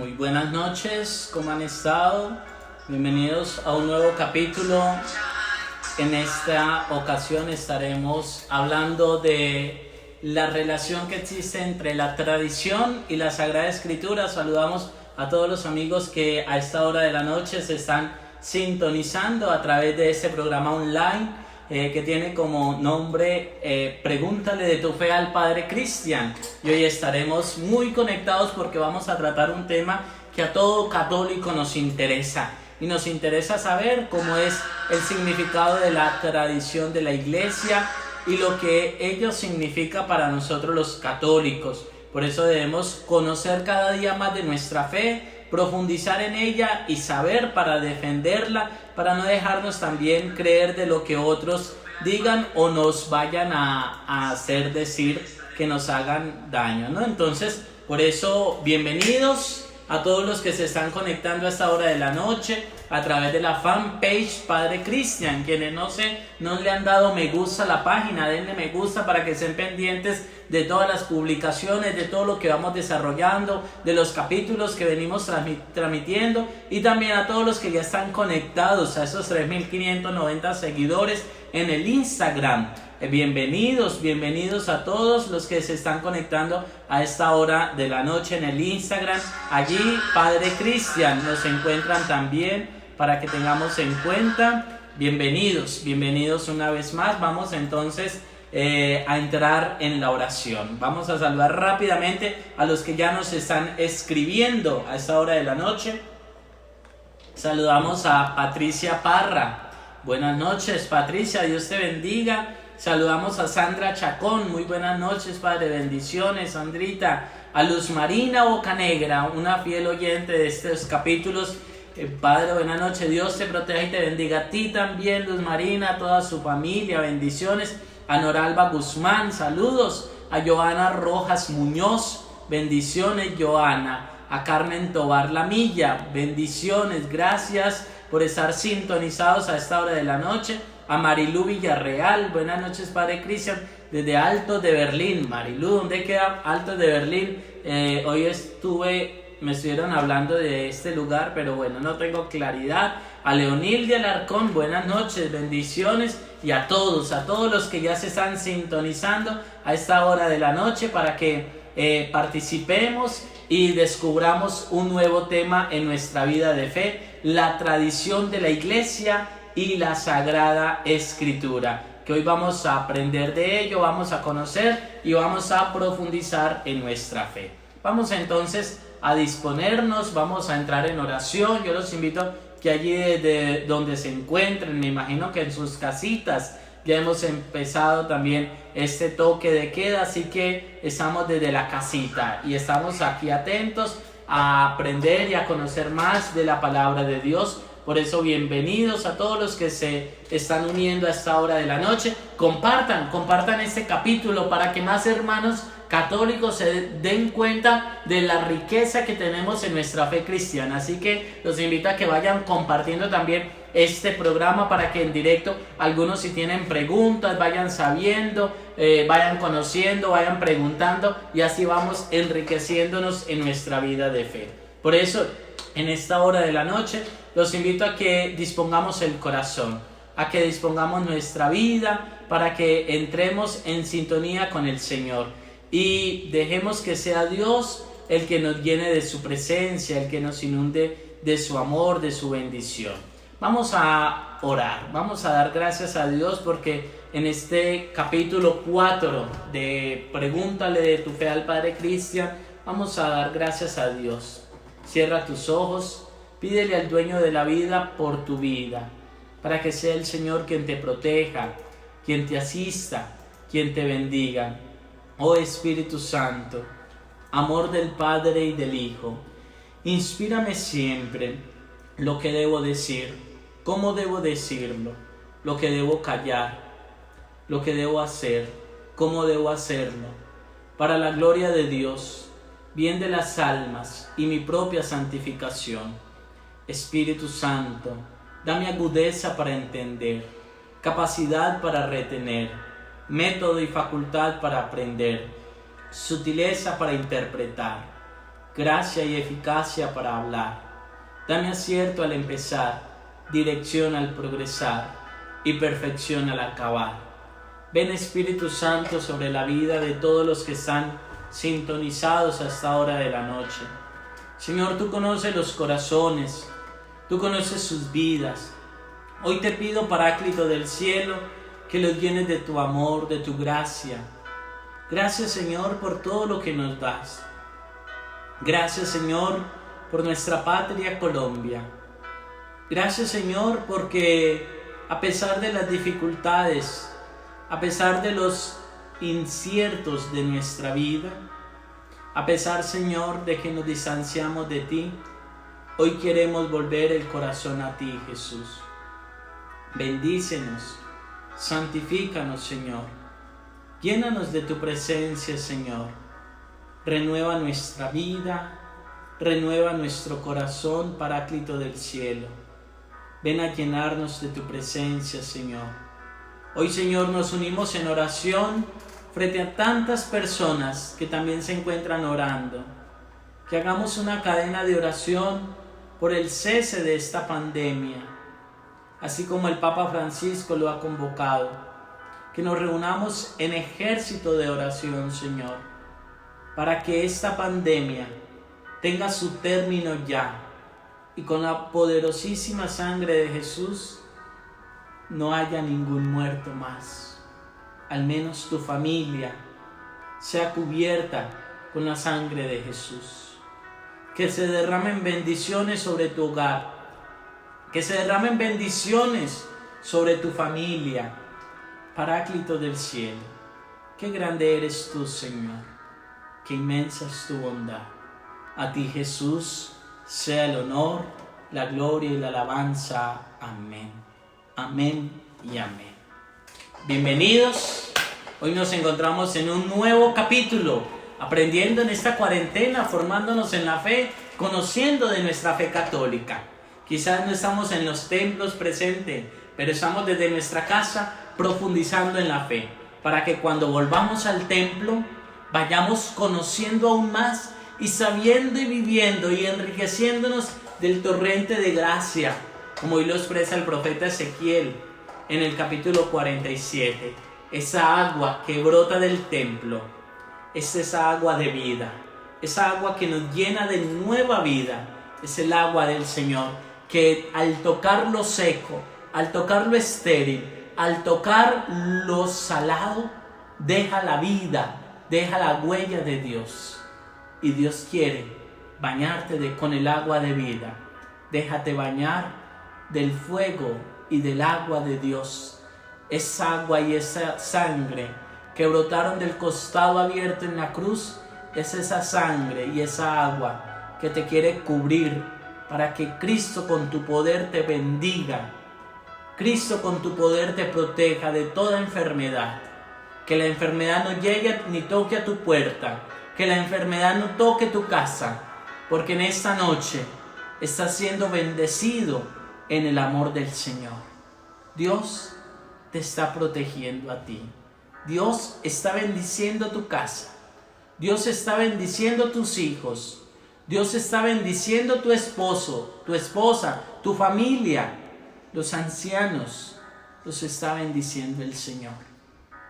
Muy buenas noches, ¿cómo han estado? Bienvenidos a un nuevo capítulo. En esta ocasión estaremos hablando de la relación que existe entre la tradición y la Sagrada Escritura. Saludamos a todos los amigos que a esta hora de la noche se están sintonizando a través de este programa online que tiene como nombre Pregúntale de tu fe al Padre Cristian. Y hoy estaremos muy conectados porque vamos a tratar un tema que a todo católico nos interesa. Y nos interesa saber cómo es el significado de la tradición de la Iglesia y lo que ello significa para nosotros los católicos. Por eso debemos conocer cada día más de nuestra fe, profundizar en ella y saber para defenderla, para no dejarnos también creer de lo que otros digan o nos vayan a hacer decir que nos hagan daño, ¿no? Entonces, por eso, bienvenidos a todos los que se están conectando a esta hora de la noche a través de la fanpage Padre Cristian. Quienes no le han dado me gusta a la página, denle me gusta para que estén pendientes de todas las publicaciones, de todo lo que vamos desarrollando, de los capítulos que venimos transmitiendo, y también a todos los que ya están conectados, a esos 3.590 seguidores en el Instagram. Bienvenidos a todos los que se están conectando a esta hora de la noche en el Instagram. Allí Padre Cristian nos encuentran también para que tengamos en cuenta. Bienvenidos una vez más. Vamos entonces a entrar en la oración. Vamos a saludar rápidamente a los que ya nos están escribiendo a esta hora de la noche. Saludamos a Patricia Parra. Buenas noches, Patricia, Dios te bendiga. Saludamos a Sandra Chacón, muy buenas noches, Padre, bendiciones, Sandrita. A Luz Marina Bocanegra, una fiel oyente de estos capítulos. Padre, buenas noches, Dios te proteja y te bendiga a ti también, Luz Marina, a toda su familia, bendiciones. A Noralba Guzmán, saludos. A Joana Rojas Muñoz, bendiciones, Joana. A Carmen Tobar Lamilla, bendiciones, gracias por estar sintonizados a esta hora de la noche. A Marilú Villarreal, buenas noches, Padre Cristian, desde Altos de Berlín. Marilú, ¿dónde queda Altos de Berlín? Hoy me estuvieron hablando de este lugar, pero bueno, no tengo claridad. A Leonilde Alarcón, buenas noches, bendiciones, y a todos los que ya se están sintonizando a esta hora de la noche para que participemos y descubramos un nuevo tema en nuestra vida de fe, la tradición de la Iglesia y la Sagrada Escritura, que hoy vamos a aprender de ello, vamos a conocer y vamos a profundizar en nuestra fe. Vamos entonces a disponernos, vamos a entrar en oración. Yo los invito que allí desde donde se encuentren, me imagino que en sus casitas, ya hemos empezado también este toque de queda, así que estamos desde la casita y estamos aquí atentos a aprender y a conocer más de la palabra de Dios. Por eso, bienvenidos a todos los que se están uniendo a esta hora de la noche. Compartan este capítulo para que más hermanos católicos se den cuenta de la riqueza que tenemos en nuestra fe cristiana. Así que los invito a que vayan compartiendo también este programa para que en directo algunos, si tienen preguntas, vayan sabiendo, vayan conociendo, vayan preguntando, y así vamos enriqueciéndonos en nuestra vida de fe. Por eso, en esta hora de la noche, los invito a que dispongamos el corazón, a que dispongamos nuestra vida para que entremos en sintonía con el Señor y dejemos que sea Dios el que nos llene de su presencia, el que nos inunde de su amor, de su bendición. Vamos a orar, vamos a dar gracias a Dios porque en este capítulo 4 de Pregúntale de tu fe al Padre Cristian, vamos a dar gracias a Dios. Cierra tus ojos, pídele al dueño de la vida por tu vida, para que sea el Señor quien te proteja, quien te asista, quien te bendiga. Oh Espíritu Santo, amor del Padre y del Hijo, inspírame siempre lo que debo decir, cómo debo decirlo, lo que debo callar, lo que debo hacer, cómo debo hacerlo, para la gloria de Dios, bien de las almas y mi propia santificación. Espíritu Santo, dame agudeza para entender, capacidad para retener, método y facultad para aprender, sutileza para interpretar, gracia y eficacia para hablar. Dame acierto al empezar, dirección al progresar y perfección al acabar. Ven Espíritu Santo sobre la vida de todos los que están sintonizados a esta hora de la noche. Señor, tú conoces los corazones, tú conoces sus vidas. Hoy te pido, Paráclito del cielo, que los llenes de tu amor, de tu gracia. Gracias, Señor, por todo lo que nos das. Gracias, Señor, por nuestra patria Colombia. Gracias, Señor, porque a pesar de las dificultades, a pesar de los inciertos de nuestra vida, a pesar, Señor, de que nos distanciamos de ti, hoy queremos volver el corazón a ti, Jesús. Bendícenos, santifícanos, Señor. Llénanos de tu presencia, Señor. Renueva nuestra vida, renueva nuestro corazón, Paráclito del cielo. Ven a llenarnos de tu presencia, Señor. Hoy, Señor, nos unimos en oración frente a tantas personas que también se encuentran orando. Que hagamos una cadena de oración por el cese de esta pandemia, así como el Papa Francisco lo ha convocado. Que nos reunamos en ejército de oración, Señor, para que esta pandemia tenga su término ya y con la poderosísima sangre de Jesús no haya ningún muerto más. Al menos tu familia sea cubierta con la sangre de Jesús. Que se derramen bendiciones sobre tu hogar, que se derramen bendiciones sobre tu familia. Paráclito del cielo, qué grande eres tú, Señor, qué inmensa es tu bondad. A ti, Jesús, sea el honor, la gloria y la alabanza. Amén. Amén y amén. Bienvenidos. Hoy nos encontramos en un nuevo capítulo, aprendiendo en esta cuarentena, formándonos en la fe, conociendo de nuestra fe católica. Quizás no estamos en los templos presentes, pero estamos desde nuestra casa profundizando en la fe, para que cuando volvamos al templo vayamos conociendo aún más y sabiendo y viviendo y enriqueciéndonos del torrente de gracia, como hoy lo expresa el profeta Ezequiel en el capítulo 47. Esa agua que brota del templo es esa agua de vida, esa agua que nos llena de nueva vida, es el agua del Señor, que al tocar lo seco, al tocar lo estéril, al tocar lo salado, deja la vida, deja la huella de Dios. Y Dios quiere bañarte con el agua de vida. Déjate bañar del fuego y del agua de Dios. Esa agua y esa sangre que brotaron del costado abierto en la cruz, es esa sangre y esa agua que te quiere cubrir para que Cristo con tu poder te bendiga. Cristo con tu poder te proteja de toda enfermedad. Que la enfermedad no llegue ni toque a tu puerta. Que la enfermedad no toque tu casa. Porque en esta noche estás siendo bendecido en el amor del Señor. Dios te está protegiendo a ti. Dios está bendiciendo tu casa. Dios está bendiciendo tus hijos. Dios está bendiciendo tu esposo, tu esposa, tu familia. Los ancianos los está bendiciendo el Señor.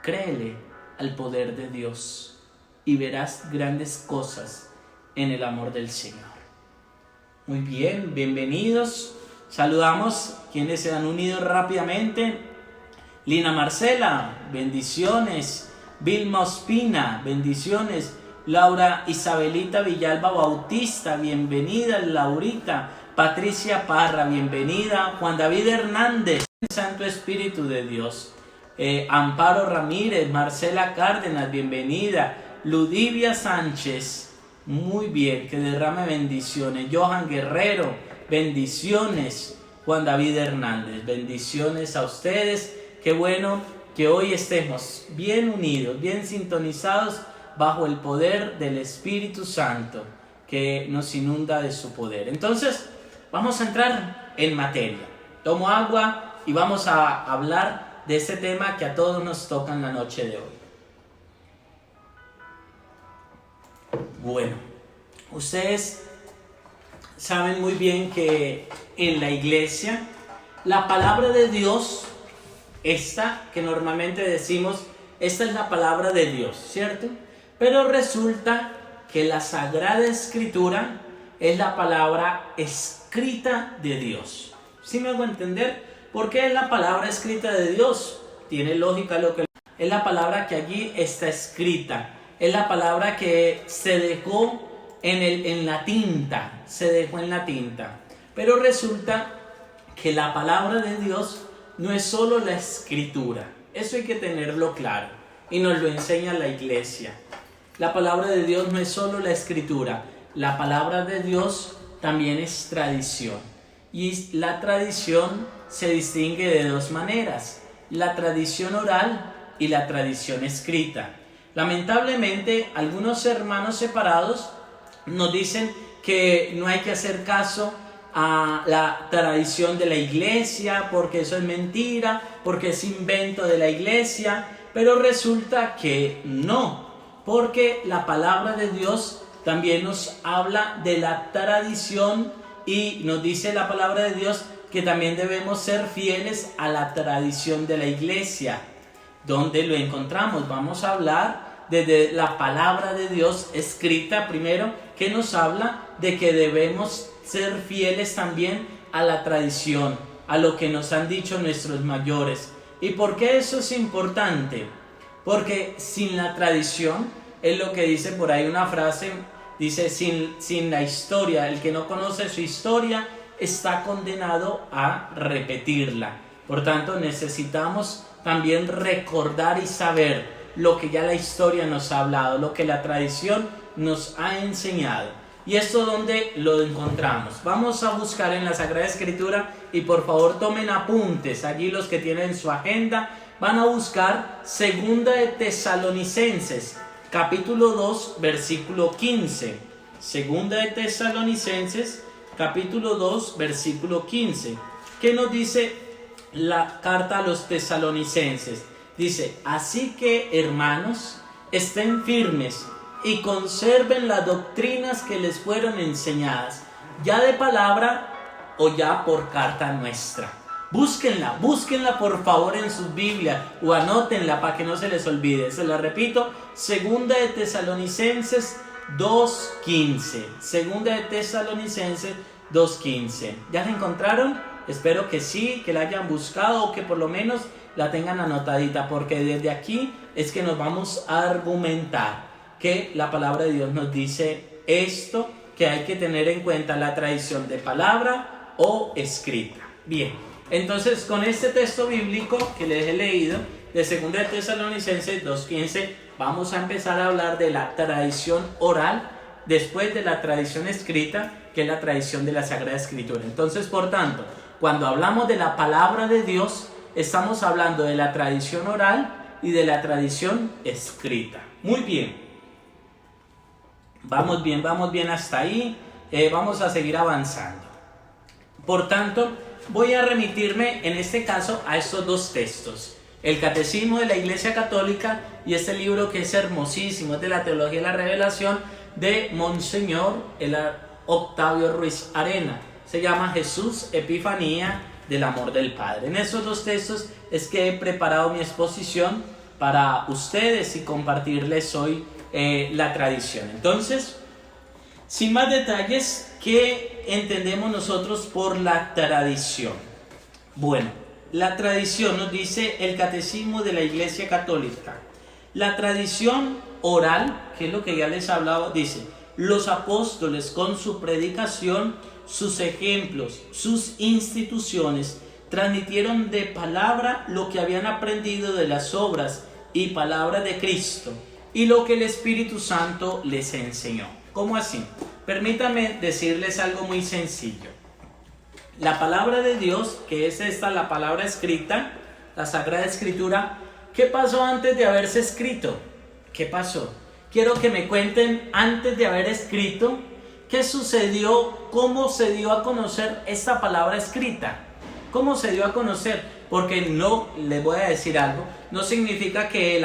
Créele al poder de Dios y verás grandes cosas en el amor del Señor. Muy bien, bienvenidos. Saludamos quienes se han unido rápidamente. Lina Marcela, bendiciones. Vilma Ospina, bendiciones. Laura Isabelita Villalba Bautista, bienvenida. Laurita. Patricia Parra, bienvenida. Juan David Hernández, Santo Espíritu de Dios. Amparo Ramírez, Marcela Cárdenas, bienvenida. Ludivia Sánchez, muy bien, que derrame bendiciones. Johan Guerrero, bendiciones. Juan David Hernández, bendiciones a ustedes. Qué bueno que hoy estemos bien unidos, bien sintonizados bajo el poder del Espíritu Santo que nos inunda de su poder. Entonces, vamos a entrar en materia. Tomo agua y vamos a hablar de este tema que a todos nos toca en la noche de hoy. Bueno, Ustedes saben muy bien que en la iglesia la palabra de Dios, esta que normalmente decimos, esta es la palabra de Dios, ¿cierto? Pero resulta que la Sagrada Escritura es la palabra escrita de Dios. ¿Sí me hago entender? ¿Por qué es la palabra escrita de Dios? Tiene lógica lo que es la palabra que allí está escrita. Es la palabra que se dejó en la tinta. Se dejó en la tinta. Pero resulta que la palabra de Dios no es solo la escritura. Eso hay que tenerlo claro. Y nos lo enseña la iglesia. La palabra de Dios no es solo la escritura. La palabra de Dios también es tradición. Y la tradición se distingue de dos maneras: la tradición oral y la tradición escrita. Lamentablemente, algunos hermanos separados nos dicen que no hay que hacer caso a la tradición de la iglesia, porque eso es mentira, porque es invento de la iglesia, pero resulta que no, porque la palabra de Dios también nos habla de la tradición y nos dice la palabra de Dios que también debemos ser fieles a la tradición de la iglesia. ¿Dónde lo encontramos? Vamos a hablar desde la palabra de Dios escrita primero, que nos habla de que debemos ser fieles también a la tradición, a lo que nos han dicho nuestros mayores. ¿Y por qué eso es importante? Porque sin la tradición, es lo que dice por ahí una frase, dice: sin la historia, el que no conoce su historia está condenado a repetirla. Por tanto, necesitamos también recordar y saber lo que ya la historia nos ha hablado, lo que la tradición nos ha enseñado. ¿Y esto dónde lo encontramos? Vamos a buscar en la Sagrada Escritura, y por favor tomen apuntes. Allí los que tienen su agenda van a buscar Segunda de Tesalonicenses, capítulo 2, versículo 15. Segunda de Tesalonicenses, capítulo 2, versículo 15. ¿Qué nos dice la carta a los tesalonicenses? Dice: así que, hermanos, estén firmes y conserven las doctrinas que les fueron enseñadas, ya de palabra o ya por carta nuestra. Búsquenla por favor en sus Biblias o anótenla para que no se les olvide. Se la repito: Segunda de Tesalonicenses 2:15. Segunda de Tesalonicenses 2:15. ¿Ya la encontraron? Espero que sí, que la hayan buscado o que por lo menos la tengan anotadita, porque desde aquí es que nos vamos a argumentar que la palabra de Dios nos dice esto, que hay que tener en cuenta la tradición de palabra o escrita. Bien, entonces con este texto bíblico que les he leído de 2 de Tesalonicenses 2:15, vamos a empezar a hablar de la tradición oral después de la tradición escrita, que es la tradición de la Sagrada Escritura. Entonces, por tanto, cuando hablamos de la palabra de Dios, estamos hablando de la tradición oral y de la tradición escrita. Muy bien. Vamos bien hasta ahí. Vamos a seguir avanzando. Por tanto, voy a remitirme en este caso a estos dos textos: el Catecismo de la Iglesia Católica y este libro que es hermosísimo, es de la Teología de la Revelación de Monseñor Octavio Ruiz Arena. Se llama Jesús, Epifanía del Amor del Padre. En estos dos textos es que he preparado mi exposición para ustedes y compartirles hoy la tradición. Entonces, sin más detalles, ¿qué entendemos nosotros por la tradición? Bueno, la tradición nos dice el Catecismo de la Iglesia Católica. La tradición oral, que es lo que ya les he hablado, dice: los apóstoles con su predicación, sus ejemplos, sus instituciones, transmitieron de palabra lo que habían aprendido de las obras y palabra de Cristo y lo que el Espíritu Santo les enseñó. ¿Cómo así? Permítanme decirles algo muy sencillo. La palabra de Dios, que es esta, la palabra escrita, la Sagrada Escritura, ¿qué pasó antes de haberse escrito? ¿Qué pasó? Quiero que me cuenten, antes de haber escrito, ¿qué sucedió? ¿Cómo se dio a conocer esta palabra escrita? ¿Cómo se dio a conocer? Porque no, les voy a decir algo, no significa que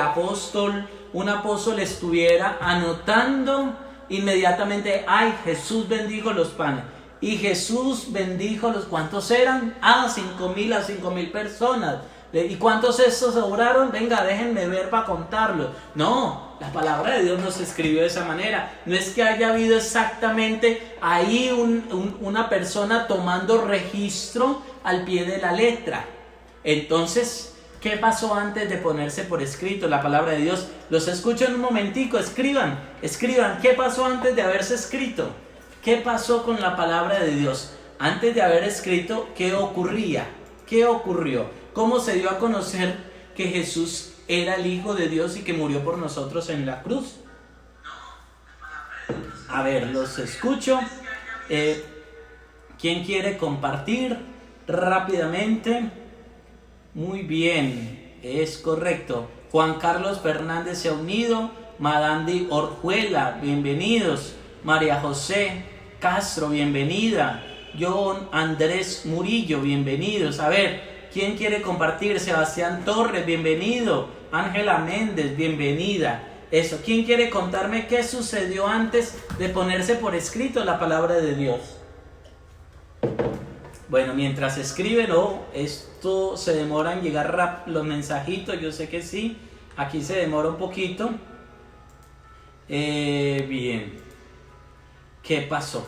un apóstol estuviera anotando inmediatamente, Jesús bendijo los panes. Y Jesús bendijo los, ¿cuántos eran? 5,000 personas. ¿Y cuántos estos sobraron? Venga, déjenme ver para contarlos. No, la palabra de Dios nos escribió de esa manera. No es que haya habido exactamente ahí una persona tomando registro al pie de la letra. Entonces, ¿qué pasó antes de ponerse por escrito la palabra de Dios? Los escucho en un momentico, escriban. ¿Qué pasó antes de haberse escrito? ¿Qué pasó con la palabra de Dios? Antes de haber escrito, ¿qué ocurría? ¿Qué ocurrió? ¿Cómo se dio a conocer que Jesús era el Hijo de Dios y que murió por nosotros en la cruz? A ver, los escucho. ¿Quién quiere compartir rápidamente? Muy bien, es correcto. Juan Carlos Fernández se ha unido. Madandi Orjuela, bienvenidos. María José Castro, bienvenida. John Andrés Murillo, bienvenidos. A ver, ¿quién quiere compartir? Sebastián Torres, bienvenido. Ángela Méndez, bienvenida. Eso, ¿quién quiere contarme qué sucedió antes de ponerse por escrito la palabra de Dios? Bueno, mientras escriben, esto se demora en llegar los mensajitos, yo sé que sí. Aquí se demora un poquito. Bien. ¿Qué pasó?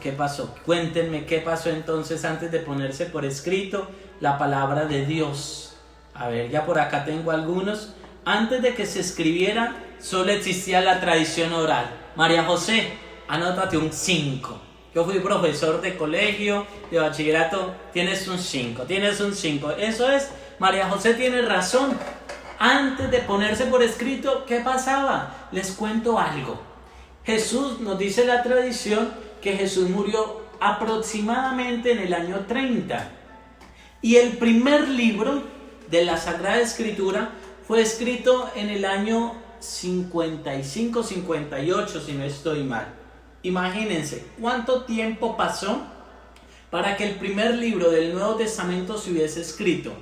Cuéntenme qué pasó entonces antes de ponerse por escrito la palabra de Dios. A ver, ya por acá tengo algunos. Antes de que se escribiera, solo existía la tradición oral. María José, anótate un 5. Yo fui profesor de colegio, de bachillerato, tienes un 5. Eso es, María José tiene razón. Antes de ponerse por escrito, ¿qué pasaba? Les cuento algo. Jesús, nos dice la tradición, que Jesús murió aproximadamente en el año 30. Y el primer libro de la Sagrada Escritura fue escrito en el año 55, 58, si no estoy mal. Imagínense, ¿cuánto tiempo pasó para que el primer libro del Nuevo Testamento se hubiese escrito?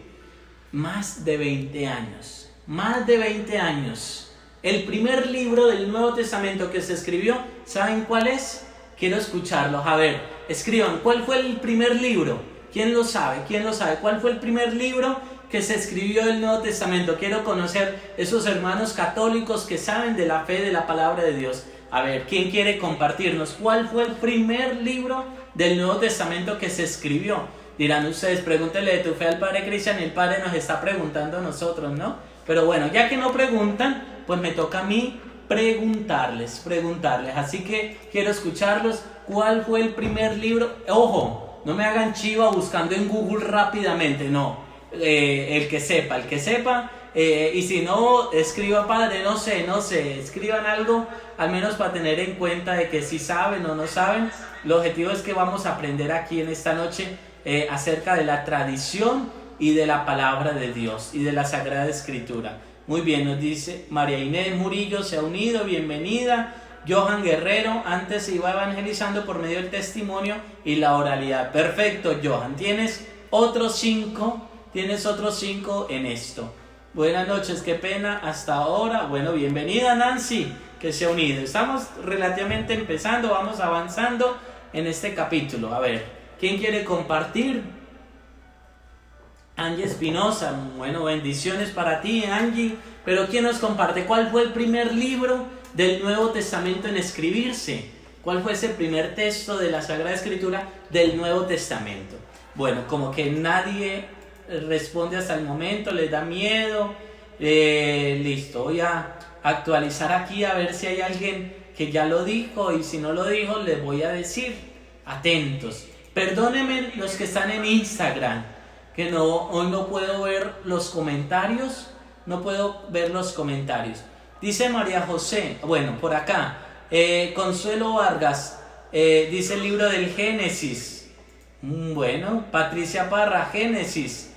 Más de 20 años. Más de 20 años. El primer libro del Nuevo Testamento que se escribió, ¿saben cuál es? Quiero escucharlos. A ver, escriban, ¿cuál fue el primer libro? ¿Quién lo sabe? ¿Cuál fue el primer libro que se escribió del Nuevo Testamento? Quiero conocer esos hermanos católicos que saben de la fe de la palabra de Dios. A ver, ¿quién quiere compartirnos? ¿Cuál fue el primer libro del Nuevo Testamento que se escribió? Dirán ustedes, pregúntele de tu fe al Padre Cristian, y el Padre nos está preguntando a nosotros, ¿no? Pero bueno, ya que no preguntan, pues me toca a mí preguntarles. Así que quiero escucharlos. ¿Cuál fue el primer libro? Ojo, no me hagan chiva buscando en Google rápidamente, no. El que sepa. Y si no, escriba Padre, no sé, escriban algo, al menos para tener en cuenta de que si saben o no saben. El objetivo es que vamos a aprender aquí en esta noche acerca de la tradición y de la palabra de Dios y de la Sagrada Escritura. Muy bien, nos dice María Inés Murillo, se ha unido, bienvenida. Johan Guerrero, antes se iba evangelizando por medio del testimonio y la oralidad. Perfecto, Johan, tienes otros 5 en esto. Buenas noches, qué pena hasta ahora. Bueno, bienvenida Nancy, que se ha unido. Estamos relativamente empezando, vamos avanzando en este capítulo. A ver, ¿quién quiere compartir? Angie Espinosa, bueno, bendiciones para ti, Angie. Pero ¿quién nos comparte? ¿Cuál fue el primer libro del Nuevo Testamento en escribirse? ¿Cuál fue ese primer texto de la Sagrada Escritura del Nuevo Testamento? Bueno, como que nadie responde hasta el momento, les da miedo. Listo, voy a actualizar aquí a ver si hay alguien que ya lo dijo, y si no lo dijo, les voy a decir. Atentos. Perdónenme los que están en Instagram, que hoy no puedo ver los comentarios. Dice María José, bueno, por acá, Consuelo Vargas, dice el libro del Génesis. Bueno, Patricia Parra, Génesis.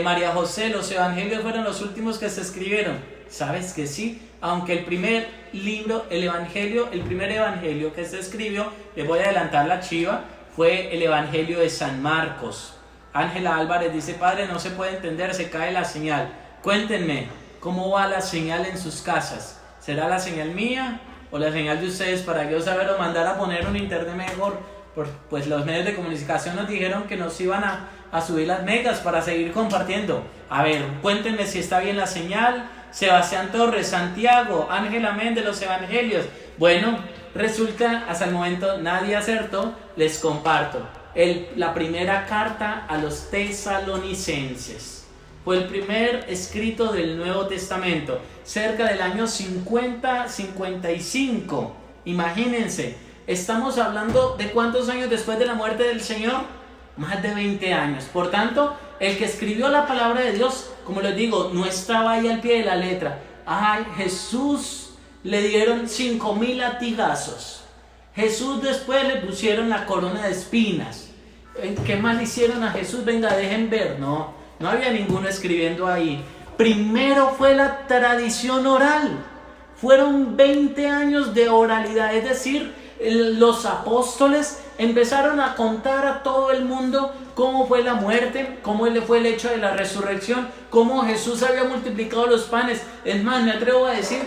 María José, los evangelios fueron los últimos que se escribieron. ¿Sabes que sí? Aunque el primer libro, el primer evangelio que se escribió, les voy a adelantar la chiva, fue el evangelio de San Marcos. Ángela Álvarez dice, Padre, no se puede entender, se cae la señal. Cuéntenme, ¿cómo va la señal en sus casas? ¿Será la señal mía o la señal de ustedes para yo saber o mandar a poner un internet mejor. Pues los medios de comunicación nos dijeron que nos iban a subir las megas para seguir compartiendo. A ver, cuéntenme si está bien la señal. Sebastián Torres, Santiago, Ángela Méndez, los evangelios. Bueno, resulta, hasta el momento nadie acertó. Les comparto. La primera carta a los tesalonicenses fue el primer escrito del Nuevo Testamento, cerca del año 50-55. Imagínense, estamos hablando de cuántos años después de la muerte del Señor, más de 20 años. Por tanto, el que escribió la palabra de Dios, como les digo, no estaba ahí al pie de la letra. Ay, Jesús le dieron 5,000 latigazos. Jesús después le pusieron la corona de espinas. ¿Qué más le hicieron a Jesús? Venga, dejen ver. No había ninguno escribiendo ahí. Primero fue la tradición oral. Fueron 20 años de oralidad, es decir, los apóstoles empezaron a contar a todo el mundo cómo fue la muerte, cómo fue el hecho de la resurrección, cómo Jesús había multiplicado los panes. Es más, me atrevo a decir,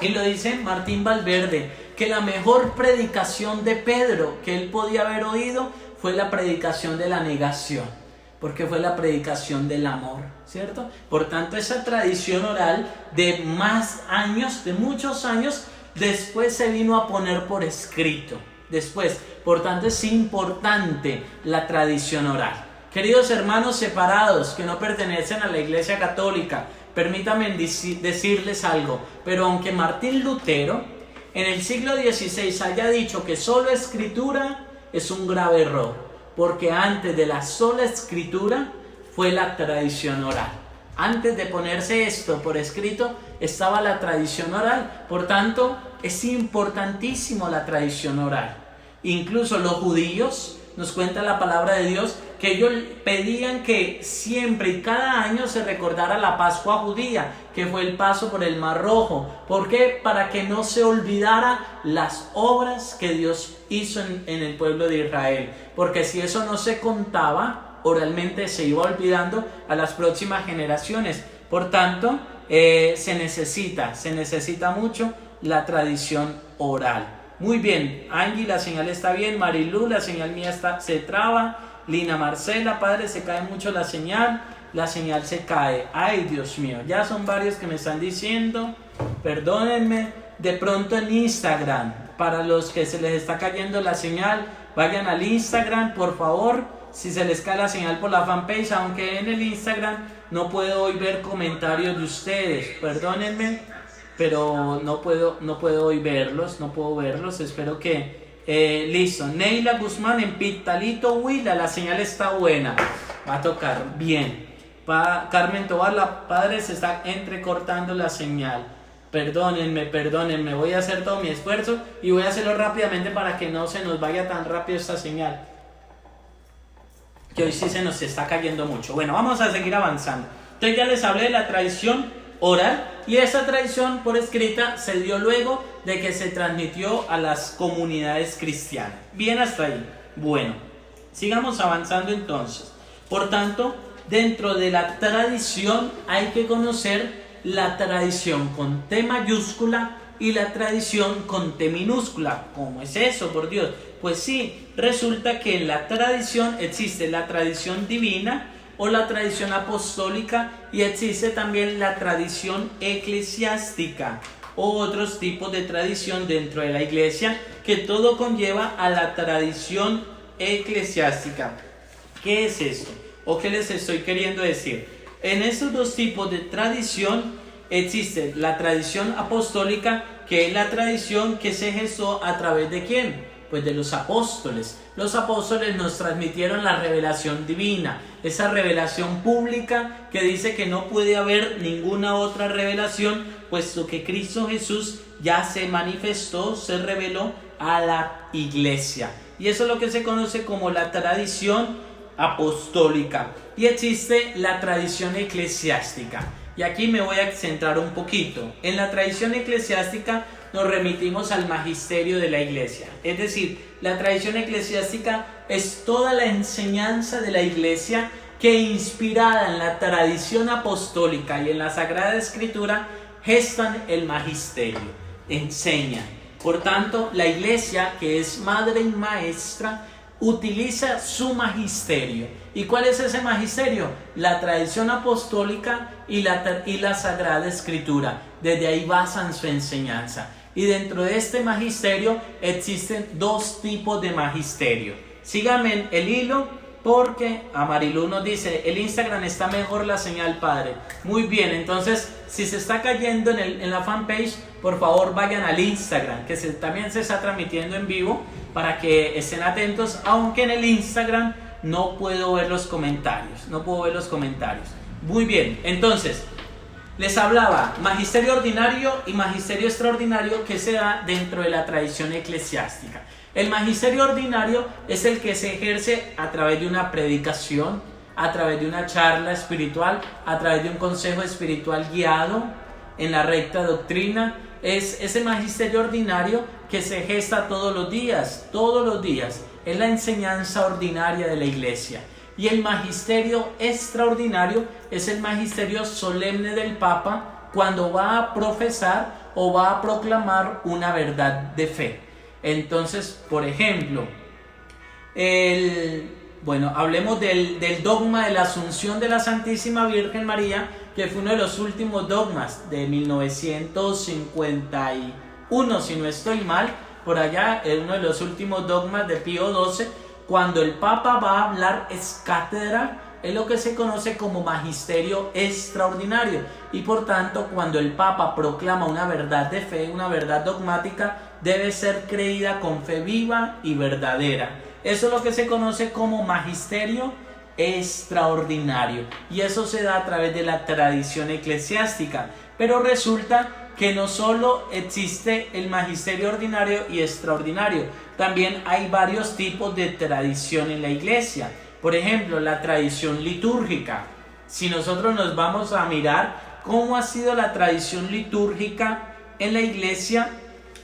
y lo dice Martín Valverde, que la mejor predicación de Pedro que él podía haber oído fue la predicación de la negación, porque fue la predicación del amor, ¿cierto? Por tanto, esa tradición oral de más años, de muchos años, después se vino a poner por escrito. Después, por tanto, es importante la tradición oral. Queridos hermanos separados que no pertenecen a la Iglesia Católica, permítanme decirles algo, pero aunque Martín Lutero en el siglo XVI haya dicho que solo escritura, es un grave error, porque antes de la sola escritura fue la tradición oral. Antes de ponerse esto por escrito estaba la tradición oral. Por tanto, es importantísimo la tradición oral. Incluso los judíos, nos cuenta la palabra de Dios, que ellos pedían que siempre y cada año se recordara la Pascua judía, que fue el paso por el Mar Rojo. ¿Por qué? Para que no se olvidara las obras que Dios hizo en el pueblo de Israel. Porque si eso no se contaba, oralmente se iba olvidando a las próximas generaciones. Por tanto, se necesita mucho la tradición oral. Muy bien, Angie, la señal está bien. Marilu, la señal mía se traba. Lina Marcela, padre, se cae mucho la señal se cae. Ay, Dios mío, ya son varios que me están diciendo, perdónenme. De pronto en Instagram, para los que se les está cayendo la señal, vayan al Instagram, por favor. Si se les cae la señal por la fanpage, aunque en el Instagram no puedo hoy ver comentarios de ustedes, perdónenme, pero no puedo hoy verlos, espero que listo. Neila Guzmán en Pitalito Huila, la señal está buena, va a tocar bien. Carmen Tobar, la padre, se está entrecortando la señal. Perdónenme, voy a hacer todo mi esfuerzo y voy a hacerlo rápidamente para que no se nos vaya tan rápido esta señal, que hoy sí se nos está cayendo mucho. Bueno, vamos a seguir avanzando. Entonces ya les hablé de la tradición oral, y esa tradición por escrita se dio luego de que se transmitió a las comunidades cristianas. Bien hasta ahí. Bueno, sigamos avanzando entonces. Por tanto, dentro de la tradición hay que conocer la tradición con T mayúscula y la tradición con T minúscula. ¿Cómo es eso, por Dios? Pues sí, resulta que en la tradición existe la tradición divina o la tradición apostólica, y existe también la tradición eclesiástica o otros tipos de tradición dentro de la iglesia, que todo conlleva a la tradición eclesiástica. ¿Qué es esto? ¿O qué les estoy queriendo decir? En estos dos tipos de tradición existe la tradición apostólica, que es la tradición que se gestó a través de ¿quién? Pues de los apóstoles. Los apóstoles nos transmitieron la revelación divina, esa revelación pública que dice que no puede haber ninguna otra revelación, puesto que Cristo Jesús ya se manifestó, se reveló a la iglesia. Y eso es lo que se conoce como la tradición apostólica. Y existe la tradición eclesiástica. Y aquí me voy a centrar un poquito. En la tradición eclesiástica nos remitimos al magisterio de la iglesia. Es decir, la tradición eclesiástica es toda la enseñanza de la iglesia que, inspirada en la tradición apostólica y en la Sagrada Escritura, gestan el magisterio, enseñan. Por tanto, la iglesia, que es madre y maestra, utiliza su magisterio. ¿Y cuál es ese magisterio? La tradición apostólica y la Sagrada Escritura. Desde ahí basan su enseñanza. Y dentro de este magisterio existen dos tipos de magisterio. Síganme el hilo, porque a Marilu nos dice: el Instagram está mejor la señal, padre. Muy bien, entonces si se está cayendo en la fanpage, por favor vayan al Instagram, que también se está transmitiendo en vivo, para que estén atentos, aunque en el Instagram no puedo ver los comentarios. Muy bien, entonces les hablaba magisterio ordinario y magisterio extraordinario, que se da dentro de la tradición eclesiástica. El magisterio ordinario es el que se ejerce a través de una predicación, a través de una charla espiritual, a través de un consejo espiritual guiado en la recta doctrina. Es ese magisterio ordinario que se gesta todos los días, es la enseñanza ordinaria de la iglesia. Y el magisterio extraordinario es el magisterio solemne del Papa cuando va a profesar o va a proclamar una verdad de fe. Entonces, por ejemplo, hablemos del dogma de la Asunción de la Santísima Virgen María, que fue uno de los últimos dogmas de 1951, si no estoy mal, por allá, es uno de los últimos dogmas de Pío XII. Cuando el Papa va a hablar es cátedra, es lo que se conoce como magisterio extraordinario. Y por tanto, cuando el Papa proclama una verdad de fe, una verdad dogmática, debe ser creída con fe viva y verdadera. Eso es lo que se conoce como magisterio extraordinario. Y eso se da a través de la tradición eclesiástica. Pero resulta que no solo existe el magisterio ordinario y extraordinario, también hay varios tipos de tradición en la iglesia. Por ejemplo, la tradición litúrgica. Si nosotros nos vamos a mirar cómo ha sido la tradición litúrgica en la iglesia,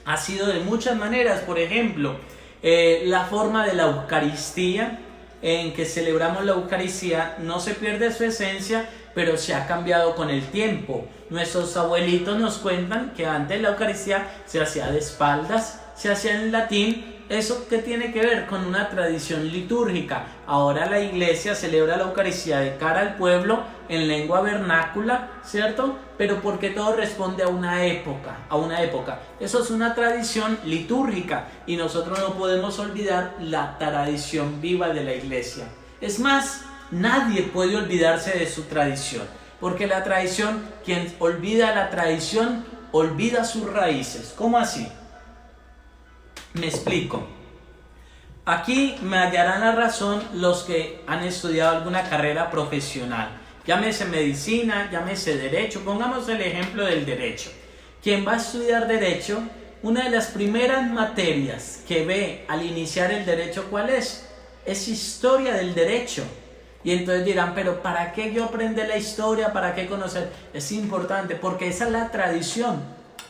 ha sido de muchas maneras. Por ejemplo, la forma de la Eucaristía, en que celebramos la Eucaristía, no se pierde su esencia, pero se ha cambiado con el tiempo. Nuestros abuelitos nos cuentan que antes la Eucaristía se hacía de espaldas, se hacía en latín. ¿Eso qué tiene que ver? Con una tradición litúrgica. Ahora la iglesia celebra la Eucaristía de cara al pueblo en lengua vernácula, ¿cierto? Pero porque todo responde a una época. Eso es una tradición litúrgica y nosotros no podemos olvidar la tradición viva de la iglesia. Es más, nadie puede olvidarse de su tradición, porque la tradición, quien olvida la tradición, olvida sus raíces. ¿Cómo así? Me explico. Aquí me hallarán la razón los que han estudiado alguna carrera profesional. Llámese medicina, llámese derecho. Pongamos el ejemplo del derecho. Quien va a estudiar derecho, una de las primeras materias que ve al iniciar el derecho, ¿cuál es? Es historia del derecho. Y entonces dirán, pero ¿para qué yo aprender la historia? ¿Para qué conocer? Es importante porque esa es la tradición.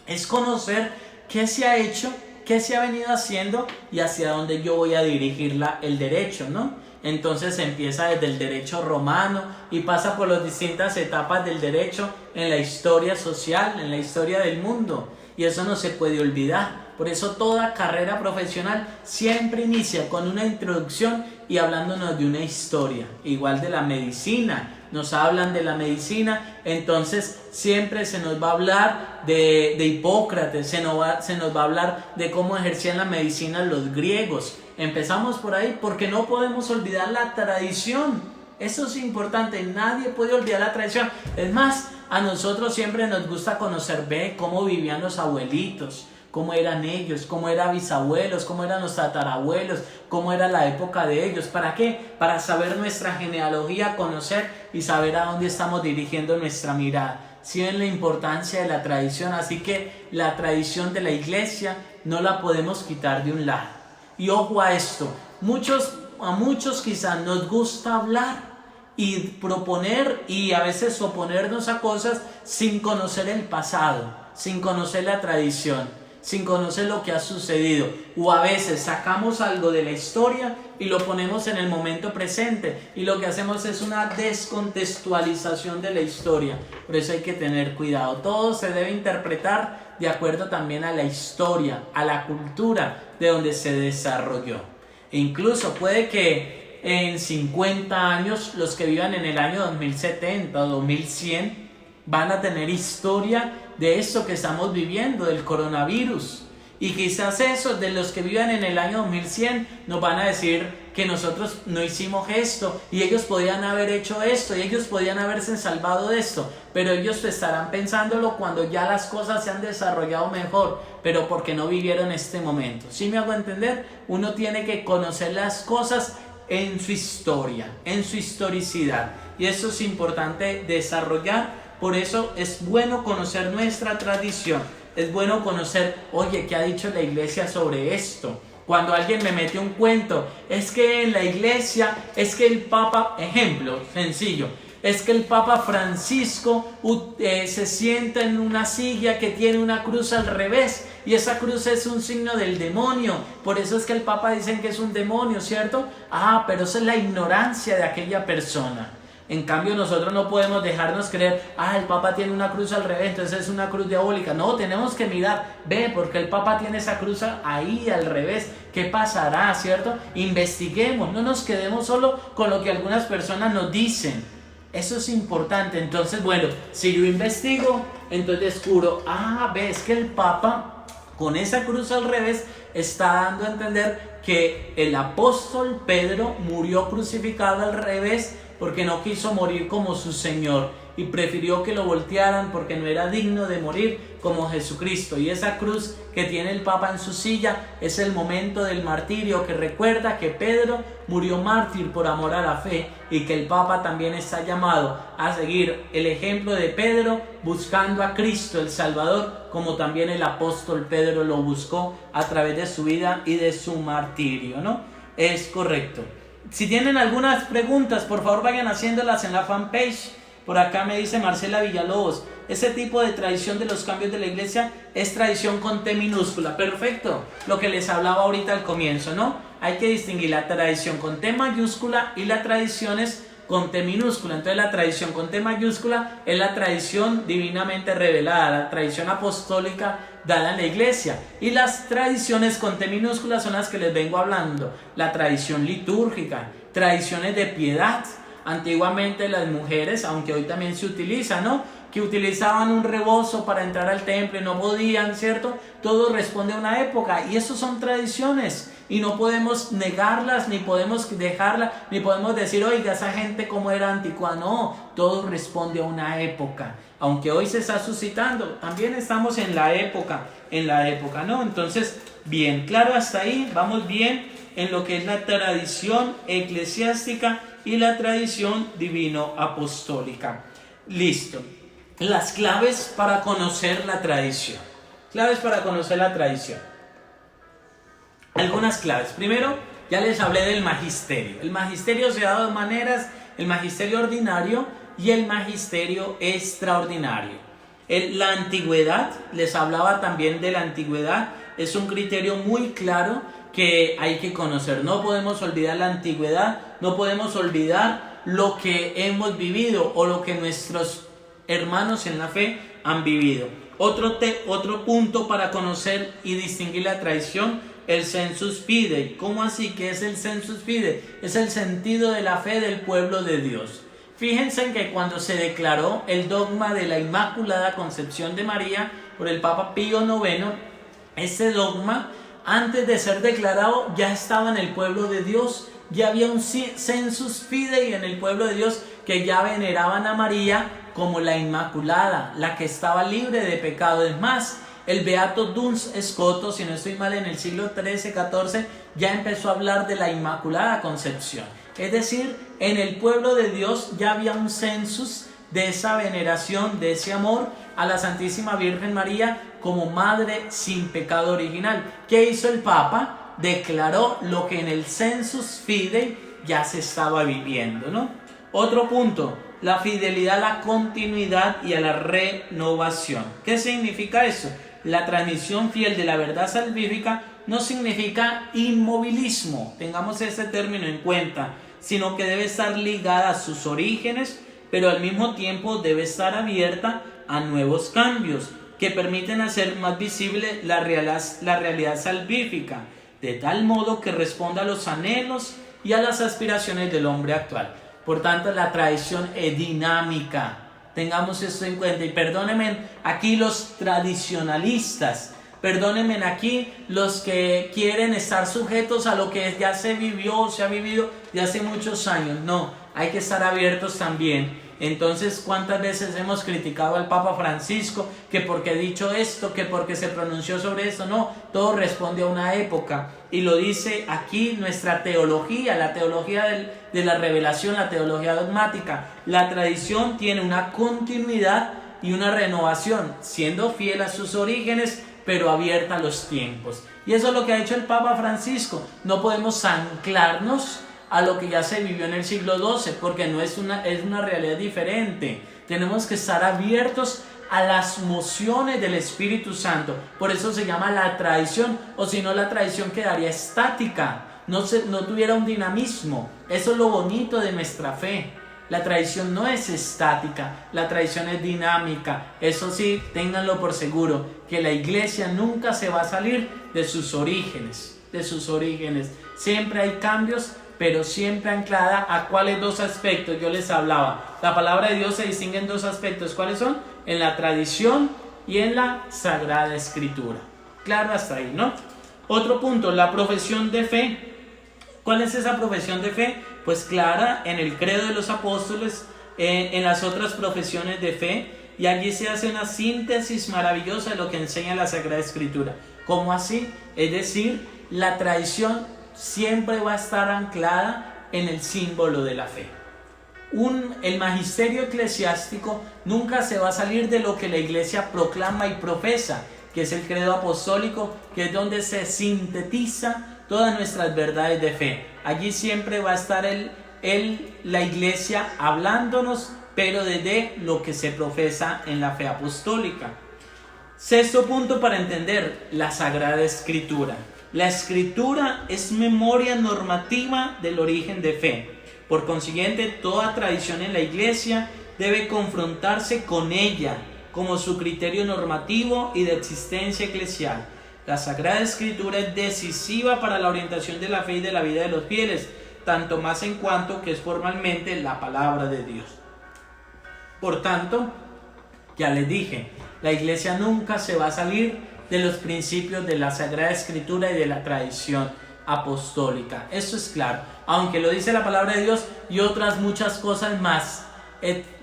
Es conocer qué se ha hecho, qué se ha venido haciendo y hacia dónde yo voy a dirigir el derecho, ¿no? Entonces empieza desde el derecho romano y pasa por las distintas etapas del derecho en la historia social, en la historia del mundo. Y eso no se puede olvidar. Por eso toda carrera profesional siempre inicia con una introducción y hablándonos de una historia. Igual de la medicina. Nos hablan de la medicina, entonces siempre se nos va a hablar de Hipócrates, se nos va a hablar de cómo ejercían la medicina los griegos. Empezamos por ahí porque no podemos olvidar la tradición. Eso es importante, nadie puede olvidar la tradición. Es más, a nosotros siempre nos gusta conocer, cómo vivían los abuelitos, cómo eran ellos, cómo eran bisabuelos, cómo eran los tatarabuelos, cómo era la época de ellos. ¿Para qué? Para saber nuestra genealogía, conocer y saber a dónde estamos dirigiendo nuestra mirada. ¿Sí ven la importancia de la tradición? Así que la tradición de la iglesia no la podemos quitar de un lado. Y ojo a esto, a muchos quizás nos gusta hablar y proponer y a veces oponernos a cosas sin conocer el pasado, sin conocer la tradición, sin conocer lo que ha sucedido. O a veces sacamos algo de la historia y lo ponemos en el momento presente y lo que hacemos es una descontextualización de la historia. Por eso hay que tener cuidado. Todo se debe interpretar de acuerdo también a la historia, a la cultura de donde se desarrolló. E incluso puede que en 50 años, los que vivan en el año 2070 o 2100, van a tener historia de esto que estamos viviendo, del coronavirus. Y quizás esos de los que vivan en el año 2100 nos van a decir que nosotros no hicimos esto y ellos podían haber hecho esto y ellos podían haberse salvado de esto, pero ellos estarán pensándolo cuando ya las cosas se han desarrollado mejor, pero porque no vivieron este momento. ¿Sí me hago entender? Uno tiene que conocer las cosas en su historia, en su historicidad, y eso es importante desarrollar. Por eso es bueno conocer nuestra tradición. Es bueno conocer, oye, ¿qué ha dicho la iglesia sobre esto? Cuando alguien me mete un cuento, es que en la iglesia, es que el Papa, ejemplo sencillo, es que el Papa Francisco se sienta en una silla que tiene una cruz al revés y esa cruz es un signo del demonio. Por eso es que el Papa dicen que es un demonio, ¿cierto? Pero esa es la ignorancia de aquella persona. En cambio nosotros no podemos dejarnos creer, el Papa tiene una cruz al revés, entonces es una cruz diabólica. No, tenemos que mirar, porque el Papa tiene esa cruz ahí al revés, ¿qué pasará, cierto? Investiguemos, no nos quedemos solo con lo que algunas personas nos dicen. Eso es importante. Entonces, bueno, si yo investigo, entonces descubro, ves que el Papa con esa cruz al revés está dando a entender que el apóstol Pedro murió crucificado al revés porque no quiso morir como su Señor y prefirió que lo voltearan porque no era digno de morir como Jesucristo. Y esa cruz que tiene el Papa en su silla es el momento del martirio que recuerda que Pedro murió mártir por amor a la fe y que el Papa también está llamado a seguir el ejemplo de Pedro buscando a Cristo el Salvador, como también el apóstol Pedro lo buscó a través de su vida y de su martirio, ¿no? Es correcto. Si tienen algunas preguntas, por favor vayan haciéndolas en la fanpage. Por acá me dice Marcela Villalobos, ese tipo de tradición de los cambios de la iglesia es tradición con T minúscula. Perfecto, lo que les hablaba ahorita al comienzo, ¿no? Hay que distinguir la tradición con T mayúscula y las tradiciones con T minúscula. Entonces la tradición con T mayúscula es la tradición divinamente revelada, la tradición apostólica dada en la iglesia, y las tradiciones con T minúscula son las que les vengo hablando, la tradición litúrgica, tradiciones de piedad. Antiguamente las mujeres, aunque hoy también se utiliza, ¿no?, que utilizaban un rebozo para entrar al templo y no podían, ¿cierto? Todo responde a una época y eso son tradiciones y no podemos negarlas, ni podemos dejarlas, ni podemos decir, oiga, esa gente como era antigua. No, todo responde a una época. Aunque hoy se está suscitando, también estamos en la época, ¿no? Entonces, bien, claro, hasta ahí vamos bien en lo que es la tradición eclesiástica y la tradición divino-apostólica. Listo. Las claves para conocer la tradición. Claves para conocer la tradición. Algunas claves. Primero, ya les hablé del magisterio. El magisterio se da de dos maneras: el magisterio ordinario y el magisterio extraordinario. La antigüedad, les hablaba también de la antigüedad, es un criterio muy claro que hay que conocer. No podemos olvidar la antigüedad, no podemos olvidar lo que hemos vivido o lo que nuestros hermanos en la fe han vivido. Otro punto para conocer y distinguir la tradición, el sensus fidei. ¿Cómo así? ¿Qué es el sensus fidei? Es el sentido de la fe del pueblo de Dios. Fíjense en que cuando se declaró el dogma de la Inmaculada Concepción de María por el Papa Pío IX, ese dogma, antes de ser declarado, ya estaba en el pueblo de Dios. Ya había un sensus fidei en el pueblo de Dios, que ya veneraban a María como la Inmaculada, la que estaba libre de pecado. Es más, el beato Duns Scoto, si no estoy mal, en el siglo XIII-XIV, ya empezó a hablar de la Inmaculada Concepción. Es decir, en el pueblo de Dios ya había un census de esa veneración, de ese amor a la Santísima Virgen María como madre sin pecado original. ¿Qué hizo el Papa? Declaró lo que en el sensus fidei ya se estaba viviendo, ¿no? Otro punto, la fidelidad a la continuidad y a la renovación. ¿Qué significa eso? La transmisión fiel de la verdad salvífica no significa inmovilismo, tengamos ese término en cuenta, sino que debe estar ligada a sus orígenes, pero al mismo tiempo debe estar abierta a nuevos cambios. que permiten hacer más visible la realidad salvífica, de tal modo que responda a los anhelos y a las aspiraciones del hombre actual. Por tanto, la tradición es dinámica. Tengamos esto en cuenta. Y perdónenme aquí los tradicionalistas, perdónenme aquí los que quieren estar sujetos a lo que ya se vivió, se ha vivido de hace muchos años. No, hay que estar abiertos también. Entonces, ¿cuántas veces hemos criticado al Papa Francisco que porque ha dicho esto, que porque se pronunció sobre esto? No, todo responde a una época. Y lo dice aquí nuestra teología, la teología de la revelación, la teología dogmática. La tradición tiene una continuidad y una renovación, siendo fiel a sus orígenes, pero abierta a los tiempos. Y eso es lo que ha hecho el Papa Francisco. No podemos anclarnos a lo que ya se vivió en el siglo XII, porque no es una realidad diferente. Tenemos que estar abiertos a las mociones del Espíritu Santo. Por eso se llama la tradición, o si no la tradición quedaría estática, no tuviera un dinamismo. Eso es lo bonito de nuestra fe. La tradición no es estática, la tradición es dinámica. Eso sí, ténganlo por seguro, que la iglesia nunca se va a salir de sus orígenes, Siempre hay cambios, pero siempre anclada a cuáles dos aspectos yo les hablaba. La palabra de Dios se distingue en dos aspectos. ¿Cuáles son? En la tradición y en la Sagrada Escritura. Claro, hasta ahí, ¿no? Otro punto, la profesión de fe. ¿Cuál es esa profesión de fe? Pues clara en el credo de los apóstoles, en las otras profesiones de fe, y allí se hace una síntesis maravillosa de lo que enseña la Sagrada Escritura. ¿Cómo así? Es decir, la tradición siempre va a estar anclada en el símbolo de la fe. El magisterio eclesiástico nunca se va a salir de lo que la iglesia proclama y profesa, que es el credo apostólico, que es donde se sintetiza todas nuestras verdades de fe. Allí siempre va a estar la iglesia hablándonos, pero desde lo que se profesa en la fe apostólica. Sexto punto para entender la Sagrada Escritura. La Escritura es memoria normativa del origen de fe. Por consiguiente, toda tradición en la iglesia debe confrontarse con ella como su criterio normativo y de existencia eclesial. La Sagrada Escritura es decisiva para la orientación de la fe y de la vida de los fieles, tanto más en cuanto que es formalmente la palabra de Dios. Por tanto, ya les dije, la iglesia nunca se va a salir de los principios de la Sagrada Escritura y de la tradición apostólica. Eso es claro. Aunque lo dice la palabra de Dios y otras muchas cosas más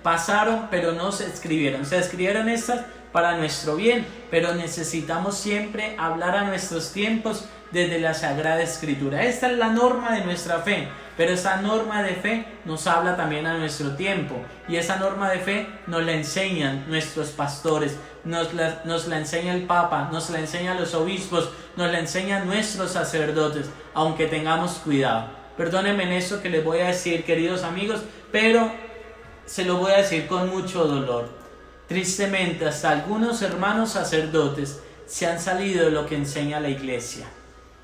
pasaron, pero no se escribieron. Se escribieron estas para nuestro bien, pero necesitamos siempre hablar a nuestros tiempos desde la Sagrada Escritura. Esta es la norma de nuestra fe, pero esa norma de fe nos habla también a nuestro tiempo, y esa norma de fe nos la enseñan nuestros pastores, nos la enseña el Papa, nos la enseñan los obispos, nos la enseñan nuestros sacerdotes, aunque tengamos cuidado. Perdónenme en eso que les voy a decir, queridos amigos, pero se lo voy a decir con mucho dolor. Tristemente, hasta algunos hermanos sacerdotes se han salido de lo que enseña la iglesia.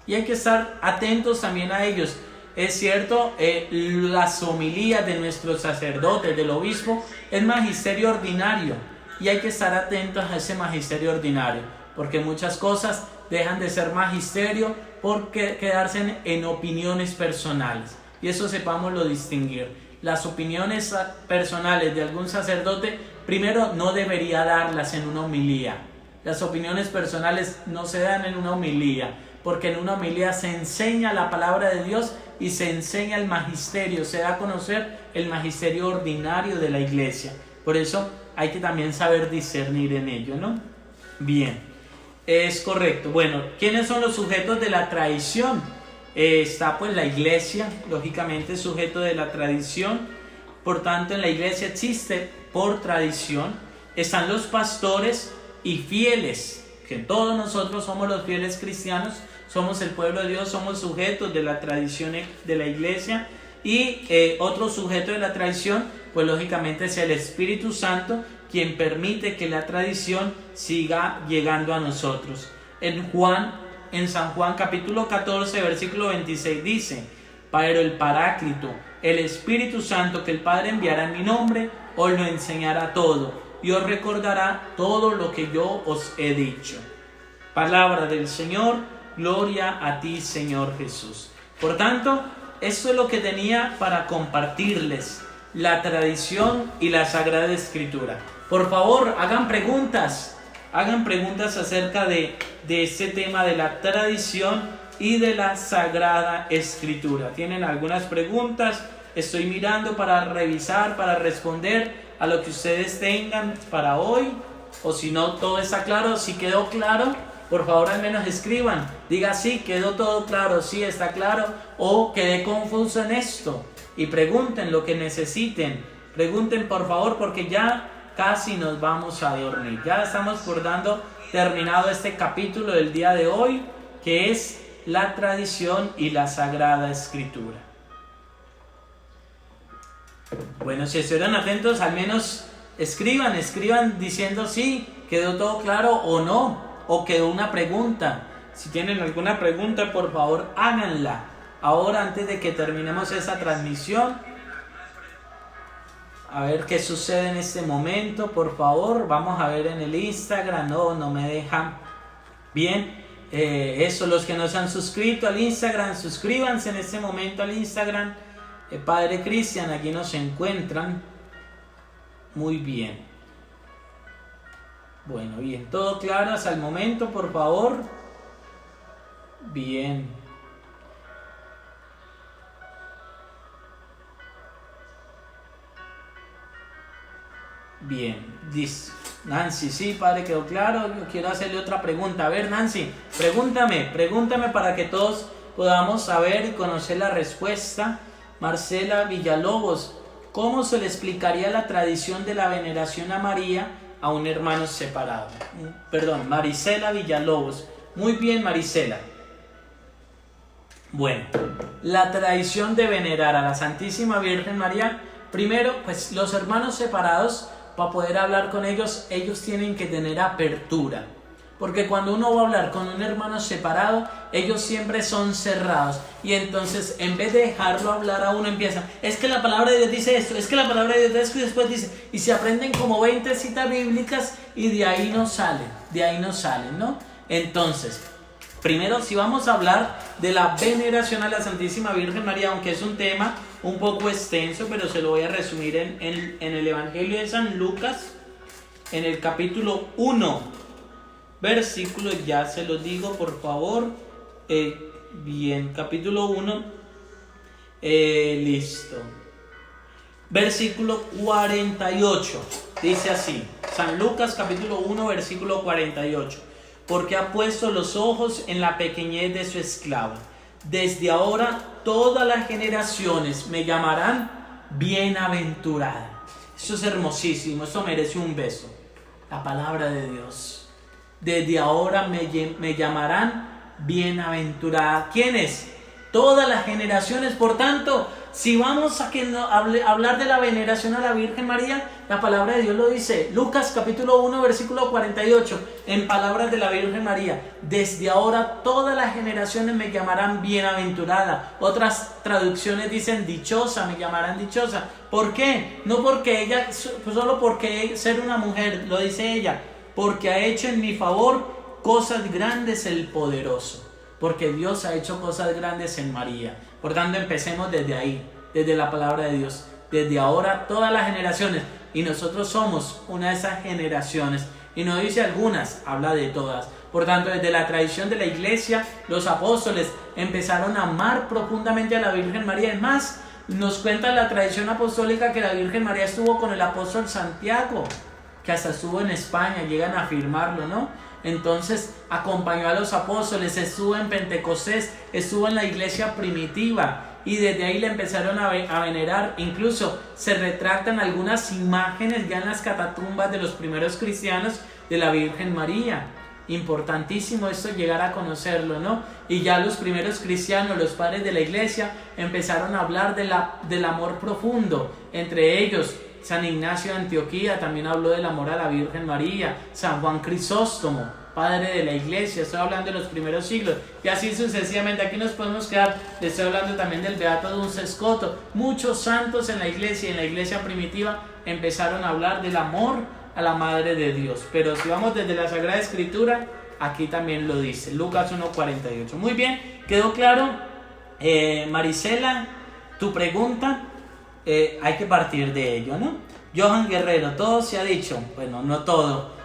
Y hay que estar atentos también a ellos. Es cierto, las homilías de nuestros sacerdotes, del obispo, es magisterio ordinario. Y hay que estar atentos a ese magisterio ordinario. Porque muchas cosas dejan de ser magisterio por quedarse en opiniones personales. Y eso sepámoslo distinguir. Las opiniones personales de algún sacerdote, primero, no debería darlas en una homilía. Las opiniones personales no se dan en una homilía, porque en una homilía se enseña la palabra de Dios y se enseña el magisterio, se da a conocer el magisterio ordinario de la iglesia. Por eso hay que también saber discernir en ello, ¿no? Bien, es correcto. Bueno, ¿quiénes son los sujetos de la tradición? Está pues la iglesia, lógicamente sujeto de la tradición. Por tanto, en la iglesia existe por tradición. Están los pastores y fieles, que todos nosotros somos los fieles cristianos, somos el pueblo de Dios, somos sujetos de la tradición de la iglesia. Y otro sujeto de la tradición, pues lógicamente es el Espíritu Santo, quien permite que la tradición siga llegando a nosotros. En San Juan capítulo 14, versículo 26 dice: pero el Paráclito, el Espíritu Santo que el Padre enviará en mi nombre, os lo enseñará todo y os recordará todo lo que yo os he dicho. Palabra del Señor, gloria a ti, Señor Jesús. Por tanto, esto es lo que tenía para compartirles, la tradición y la Sagrada Escritura. Por favor, hagan preguntas acerca de este tema de la tradición y de la Sagrada Escritura. ¿Tienen algunas preguntas? Estoy mirando para revisar, para responder a lo que ustedes tengan para hoy. O si no, todo está claro. Si quedó claro, por favor al menos escriban. Diga sí, quedó todo claro, sí está claro. O quedé confuso en esto. Y pregunten lo que necesiten. Pregunten por favor, porque ya casi nos vamos a dormir. Ya estamos terminado este capítulo del día de hoy, que es la tradición y la Sagrada Escritura. Bueno, si estuvieron atentos, al menos escriban diciendo sí, quedó todo claro o no, o quedó una pregunta. Si tienen alguna pregunta, por favor, háganla. Ahora, antes de que terminemos esa transmisión, a ver qué sucede en este momento, por favor. Vamos a ver en el Instagram. No me dejan. Bien, eso, los que no se han suscrito al Instagram, suscríbanse en este momento al Instagram. Padre Cristian, aquí nos encuentran. Muy bien. Bueno, bien, todo claro hasta el momento, por favor. Bien. Bien, dice Nancy, sí, padre, quedó claro. Yo quiero hacerle otra pregunta. A ver, Nancy, pregúntame para que todos podamos saber y conocer la respuesta. Marcela Villalobos, ¿cómo se le explicaría la tradición de la veneración a María a un hermano separado? Perdón, Marisela Villalobos. Muy bien, Marisela. Bueno, la tradición de venerar a la Santísima Virgen María, primero, pues los hermanos separados, para poder hablar con ellos tienen que tener apertura. Porque cuando uno va a hablar con un hermano separado, ellos siempre son cerrados. Y entonces, en vez de dejarlo hablar a uno, empiezan, es que la palabra de Dios dice esto, es que la palabra de Dios dice esto, y después dice, y se aprenden como 20 citas bíblicas y de ahí no salen, ¿no? Entonces, primero, si vamos a hablar de la veneración a la Santísima Virgen María, aunque es un tema un poco extenso, pero se lo voy a resumir en el Evangelio de San Lucas, en el capítulo 1, versículo, ya se lo digo por favor, bien, capítulo 1, listo, versículo 48, dice así, San Lucas capítulo 1, versículo 48, porque ha puesto los ojos en la pequeñez de su esclavo. Desde ahora todas las generaciones me llamarán bienaventurada. Eso es hermosísimo, eso merece un beso. La palabra de Dios. Desde ahora me llamarán bienaventurada. ¿Quiénes? Todas las generaciones. Por tanto, si vamos a hablar de la veneración a la Virgen María, la palabra de Dios lo dice. Lucas capítulo 1, versículo 48, en palabras de la Virgen María. Desde ahora todas las generaciones me llamarán bienaventurada. Otras traducciones dicen dichosa, me llamarán dichosa. ¿Por qué? No porque ella, solo porque ser una mujer, lo dice ella. Porque ha hecho en mi favor cosas grandes el poderoso. Porque Dios ha hecho cosas grandes en María. Por tanto, empecemos desde ahí, desde la palabra de Dios. Desde ahora todas las generaciones. Y nosotros somos una de esas generaciones. Y no dice algunas, habla de todas. Por tanto, desde la tradición de la iglesia, los apóstoles empezaron a amar profundamente a la Virgen María. Es más, nos cuenta la tradición apostólica que la Virgen María estuvo con el apóstol Santiago, que hasta estuvo en España, llegan a afirmarlo, ¿no? Entonces acompañó a los apóstoles, estuvo en Pentecostés, estuvo en la iglesia primitiva y desde ahí le empezaron a venerar. Incluso se retratan algunas imágenes ya en las catatumbas de los primeros cristianos de la Virgen María. Importantísimo esto, llegar a conocerlo, ¿no? Y ya los primeros cristianos, los padres de la iglesia, empezaron a hablar del amor profundo. Entre ellos, San Ignacio de Antioquía también habló del amor a la Virgen María. San Juan Crisóstomo, padre de la iglesia, estoy hablando de los primeros siglos. Y así sucesivamente, aquí nos podemos quedar. Les estoy hablando también del Beato Duns Scoto. Muchos santos en la iglesia primitiva empezaron a hablar del amor a la Madre de Dios. Pero si vamos desde la Sagrada Escritura, aquí también lo dice, Lucas 1:48. Muy bien, ¿quedó claro? Marisela, tu pregunta, hay que partir de ello, ¿no? Johan Guerrero, todo se ha dicho. Bueno, no todo.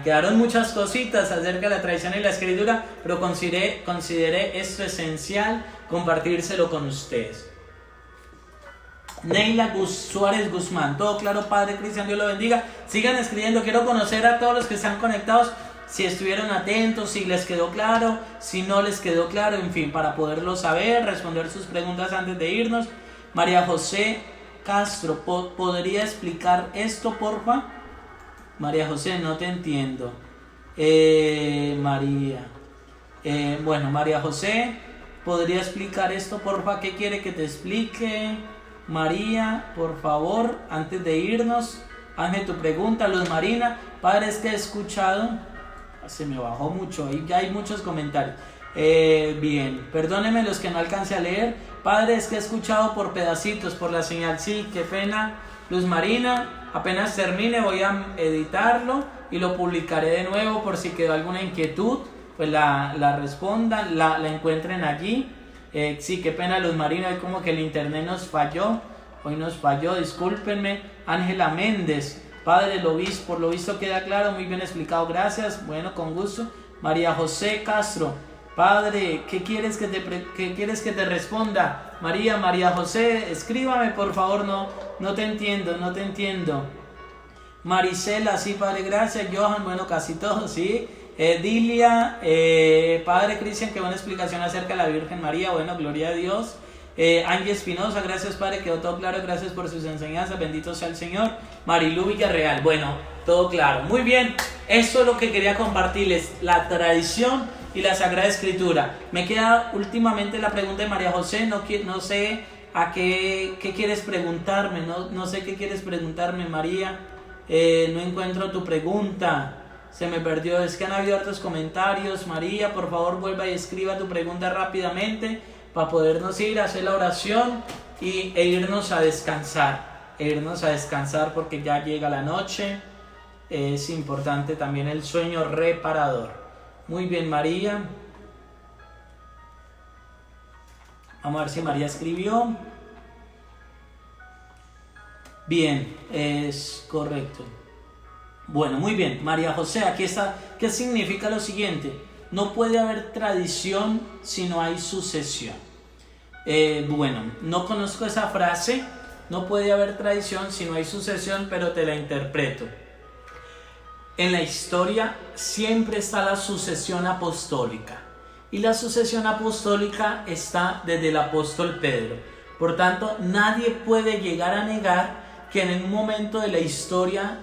Quedaron muchas cositas acerca de la tradición y la escritura, pero consideré esto esencial compartírselo con ustedes. Neila Suárez Guzmán, todo claro, Padre Cristian, Dios lo bendiga. Sigan escribiendo, quiero conocer a todos los que están conectados, si estuvieron atentos, si les quedó claro, si no les quedó claro, en fin, para poderlo saber, responder sus preguntas antes de irnos. María José Castro, ¿podría explicar esto, porfa? María José, no te entiendo. Bueno, María José, ¿podría explicar esto, porfa? ¿Qué quiere que te explique? María, por favor, antes de irnos, hazme tu pregunta. Luz Marina, Padre, es que he escuchado, se me bajó mucho, ahí ya hay muchos comentarios. Bien, perdónenme los que no alcance a leer. Padre, es que he escuchado por pedacitos, por la señal. Sí, qué pena, Luz Marina. Apenas termine voy a editarlo y lo publicaré de nuevo por si quedó alguna inquietud, pues la respondan, la encuentren allí. Sí, qué pena, Luz Marina, hoy como que el internet nos falló, discúlpenme. Ángela Méndez, Padre, por lo visto queda claro, muy bien explicado, gracias, bueno, con gusto. María José Castro, Padre, ¿qué quieres que te responda? María José, escríbame por favor, no te entiendo. Marisela, sí, Padre, gracias. Johan, bueno, casi todo, sí. Dilia, Padre Cristian, qué buena explicación acerca de la Virgen María, bueno, gloria a Dios. Angie Espinosa, gracias Padre, quedó todo claro, gracias por sus enseñanzas, bendito sea el Señor. Marilú Villarreal, bueno, todo claro, muy bien, eso es lo que quería compartirles, la tradición y la Sagrada Escritura. Me queda últimamente la pregunta de María José, no sé a qué quieres preguntarme, no sé qué quieres preguntarme, María, no encuentro tu pregunta. Se me perdió, es que han habido hartos comentarios. María, por favor vuelva y escriba tu pregunta rápidamente para podernos ir a hacer la oración e irnos a descansar. Porque ya llega la noche. Es importante también el sueño reparador. Muy bien, María. Vamos a ver si María escribió. Bien, es correcto. Bueno, muy bien, María José, aquí está. ¿Qué significa lo siguiente? No puede haber tradición si no hay sucesión. Bueno, no conozco esa frase, no puede haber tradición si no hay sucesión, pero te la interpreto. En la historia siempre está la sucesión apostólica, y la sucesión apostólica está desde el apóstol Pedro. Por tanto, nadie puede llegar a negar que en un momento de la historia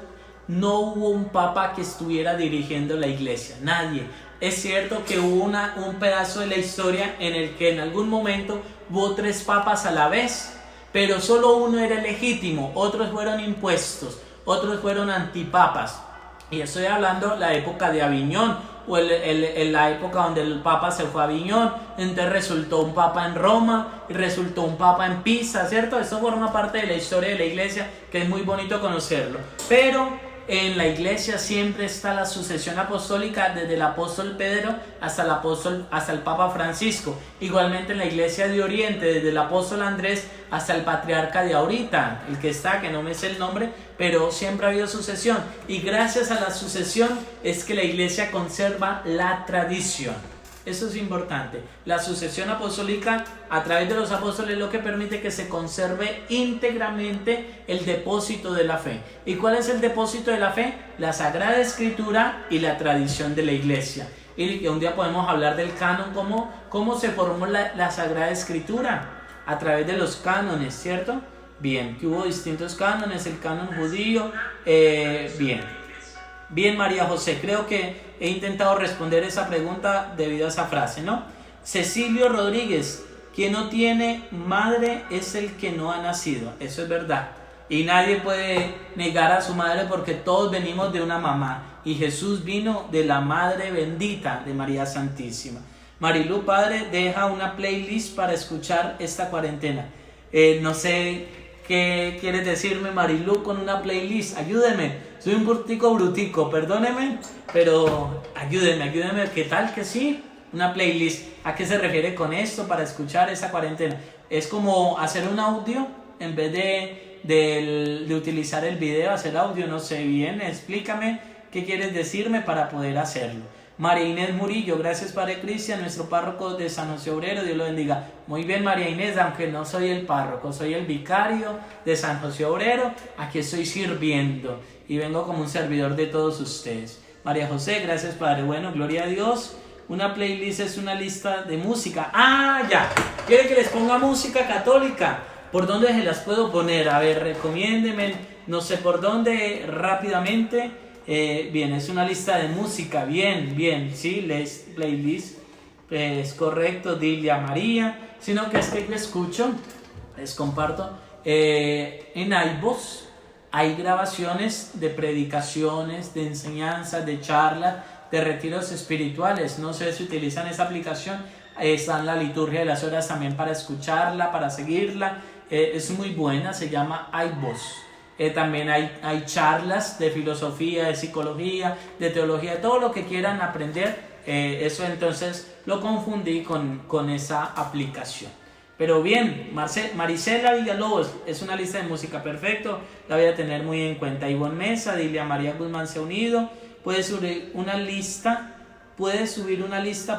no hubo un papa que estuviera dirigiendo la iglesia, nadie. Es cierto que hubo un pedazo de la historia en el que en algún momento hubo 3 papas a la vez, pero solo uno era legítimo, otros fueron impuestos, otros fueron antipapas. Y estoy hablando de la época de Aviñón, o la época donde el papa se fue a Aviñón, entonces resultó un papa en Roma, y resultó un papa en Pisa, ¿cierto? Eso forma parte de la historia de la iglesia, que es muy bonito conocerlo. Pero en la iglesia siempre está la sucesión apostólica desde el apóstol Pedro hasta el Papa Francisco. Igualmente en la iglesia de Oriente, desde el apóstol Andrés hasta el patriarca de ahorita, el que está, que no me sé el nombre, pero siempre ha habido sucesión. Y gracias a la sucesión es que la iglesia conserva la tradición. Eso es importante. La sucesión apostólica a través de los apóstoles es lo que permite que se conserve íntegramente el depósito de la fe. ¿Y cuál es el depósito de la fe? La Sagrada Escritura y la tradición de la iglesia. Y un día podemos hablar del canon, cómo se formó la Sagrada Escritura a través de los cánones, ¿cierto? Bien, que hubo distintos cánones, el canon judío, Bien, María José, creo que he intentado responder esa pregunta debido a esa frase, ¿no? Cecilio Rodríguez, quien no tiene madre es el que no ha nacido. Eso es verdad. Y nadie puede negar a su madre porque todos venimos de una mamá. Y Jesús vino de la Madre bendita de María Santísima. Marilú, Padre, deja una playlist para escuchar esta cuarentena. No sé ¿Qué quieres decirme, Marilu, con una playlist? Ayúdeme, soy un brutico, perdóneme, pero ayúdeme, ¿qué tal que sí? Una playlist, ¿a qué se refiere con esto para escuchar esa cuarentena? Es como hacer un audio en vez de utilizar el video, hacer audio, no sé bien, explícame qué quieres decirme para poder hacerlo. María Inés Murillo, gracias Padre Cristian, nuestro párroco de San José Obrero, Dios lo bendiga. Muy bien María Inés, aunque no soy el párroco, soy el vicario de San José Obrero, aquí estoy sirviendo y vengo como un servidor de todos ustedes. María José, gracias Padre, bueno, gloria a Dios. Una playlist es una lista de música. ¡Ah, ya! ¿Quiere que les ponga música católica? ¿Por dónde se las puedo poner? A ver, recomiéndeme, no sé por dónde, rápidamente. Bien, es una lista de música, bien, sí, playlist, es correcto, Dilia María, sino que es que yo escucho, les comparto, en iVoox hay grabaciones de predicaciones, de enseñanzas, de charlas, de retiros espirituales, no sé si utilizan esa aplicación, está en la liturgia de las horas también para escucharla, para seguirla, es muy buena, se llama iVoox. También hay charlas de filosofía, de psicología, de teología, todo lo que quieran aprender, eso entonces lo confundí con esa aplicación. Pero bien, Marisela Villalobos, es una lista de música, perfecto, la voy a tener muy en cuenta. Ivonne Mesa, Dilia María Guzmán se ha unido, puedes subir una lista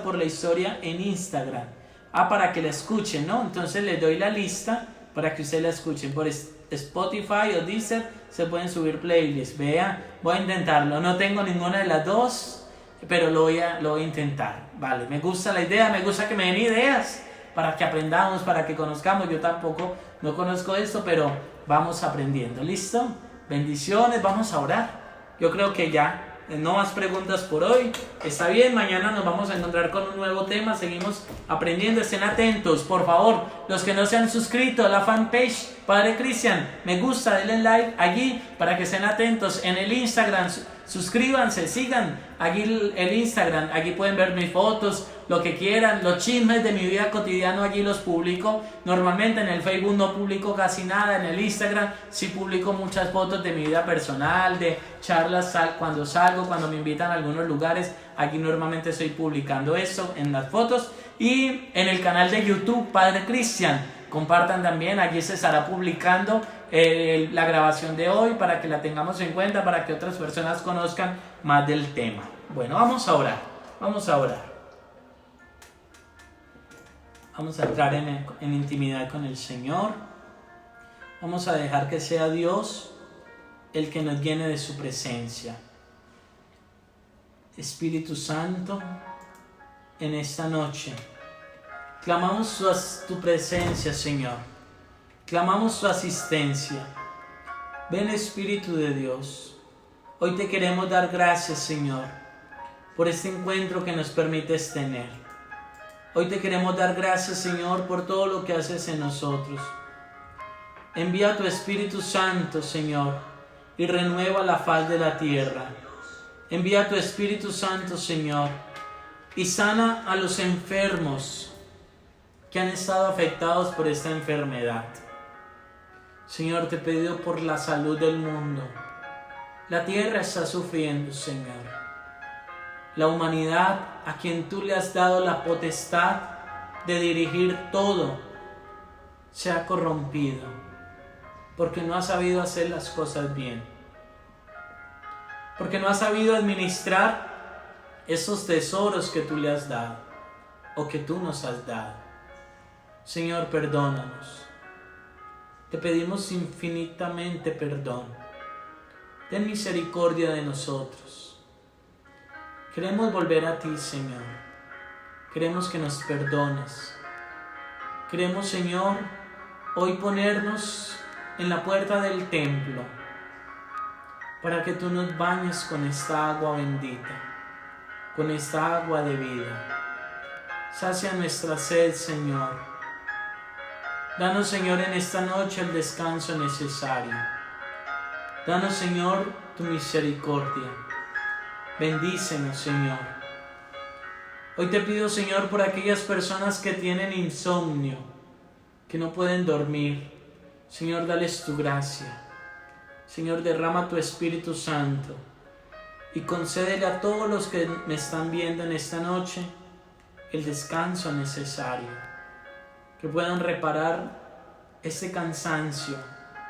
por la historia en Instagram, para que la escuchen, ¿no? Entonces les doy la lista para que ustedes la escuchen por Spotify o Deezer, se pueden subir playlists. Vea, voy a intentarlo, no tengo ninguna de las dos, pero lo voy a intentar. Vale, me gusta la idea, me gusta que me den ideas para que aprendamos, para que conozcamos. Yo tampoco no conozco esto, pero vamos aprendiendo. ¿Listo? Bendiciones, vamos a orar. Yo creo que ya no más preguntas por hoy. Está bien, mañana nos vamos a encontrar con un nuevo tema. Seguimos aprendiendo, estén atentos, por favor. Los que no se han suscrito a la fanpage Padre Cristian, me gusta, denle like allí para que estén atentos. En el Instagram, suscríbanse, sigan allí el Instagram. Allí pueden ver mis fotos, lo que quieran, los chismes de mi vida cotidiana, allí los publico. Normalmente en el Facebook no publico casi nada, en el Instagram sí publico muchas fotos de mi vida personal, de charlas cuando salgo, cuando me invitan a algunos lugares. Aquí normalmente estoy publicando eso en las fotos. Y en el canal de YouTube Padre Cristian, compartan también, allí se estará publicando la grabación de hoy para que la tengamos en cuenta, para que otras personas conozcan más del tema. Bueno, vamos a orar. Vamos a entrar en intimidad con el Señor. Vamos a dejar que sea Dios el que nos llene de su presencia. Espíritu Santo, en esta noche clamamos tu presencia, Señor. Clamamos tu asistencia. Ven, Espíritu de Dios. Hoy te queremos dar gracias, Señor, por este encuentro que nos permites tener. Hoy te queremos dar gracias, Señor, por todo lo que haces en nosotros. Envía tu Espíritu Santo, Señor, y renueva la faz de la tierra. Envía tu Espíritu Santo, Señor, y sana a los enfermos que han estado afectados por esta enfermedad. Señor, te pido por la salud del mundo. La tierra está sufriendo, Señor. La humanidad, a quien tú le has dado la potestad de dirigir todo, se ha corrompido porque no ha sabido hacer las cosas bien, porque no ha sabido administrar esos tesoros que tú le has dado o que tú nos has dado. Señor, perdónanos. Te pedimos infinitamente perdón. Ten misericordia de nosotros. Queremos volver a ti, Señor. Queremos que nos perdones. Queremos, Señor, hoy ponernos en la puerta del templo para que tú nos bañes con esta agua bendita, con esta agua de vida. Sacia nuestra sed, Señor. Danos, Señor, en esta noche el descanso necesario. Danos, Señor, tu misericordia. Bendícenos, Señor. Hoy te pido, Señor, por aquellas personas que tienen insomnio, que no pueden dormir. Señor, dales tu gracia. Señor, derrama tu Espíritu Santo y concédele a todos los que me están viendo en esta noche el descanso necesario, que puedan reparar ese cansancio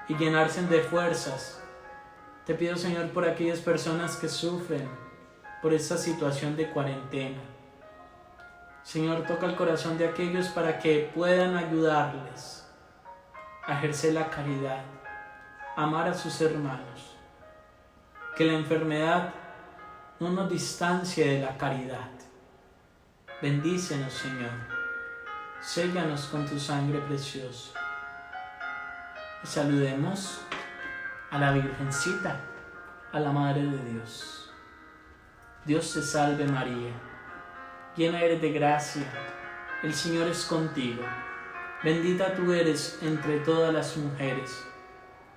y llenarse de fuerzas. Te pido, Señor, por aquellas personas que sufren por esta situación de cuarentena. Señor, toca el corazón de aquellos para que puedan ayudarles a ejercer la caridad, amar a sus hermanos. Que la enfermedad no nos distancie de la caridad. Bendícenos, Señor. Séllanos con tu sangre preciosa. Y saludemos a la Virgencita, a la Madre de Dios. Dios te salve María, llena eres de gracia, el Señor es contigo. Bendita tú eres entre todas las mujeres,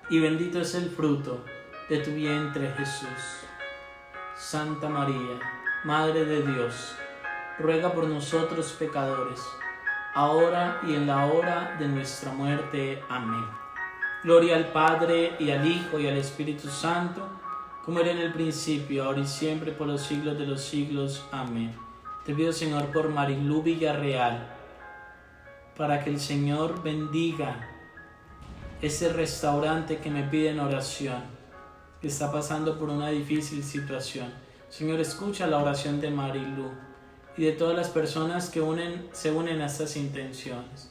y bendito es el fruto de tu vientre Jesús. Santa María, Madre de Dios, ruega por nosotros pecadores, ahora y en la hora de nuestra muerte. Amén. Gloria al Padre, y al Hijo, y al Espíritu Santo, como era en el principio, ahora y siempre, por los siglos de los siglos. Amén. Te pido, Señor, por Marilú Villarreal, para que el Señor bendiga ese restaurante que me pide en oración, que está pasando por una difícil situación. Señor, escucha la oración de Marilú y de todas las personas que se unen a estas intenciones.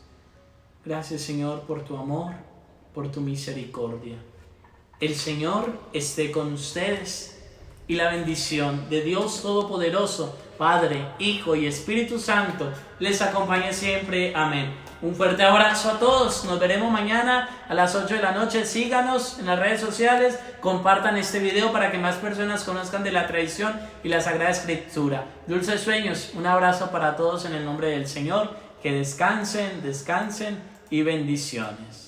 Gracias, Señor, por tu amor, por tu misericordia. El Señor esté con ustedes, y la bendición de Dios Todopoderoso, Padre, Hijo y Espíritu Santo, les acompañe siempre. Amén. Un fuerte abrazo a todos. Nos veremos mañana a las 8 de la noche. Síganos en las redes sociales. Compartan este video para que más personas conozcan de la tradición y la Sagrada Escritura. Dulces sueños. Un abrazo para todos en el nombre del Señor. Que descansen y bendiciones.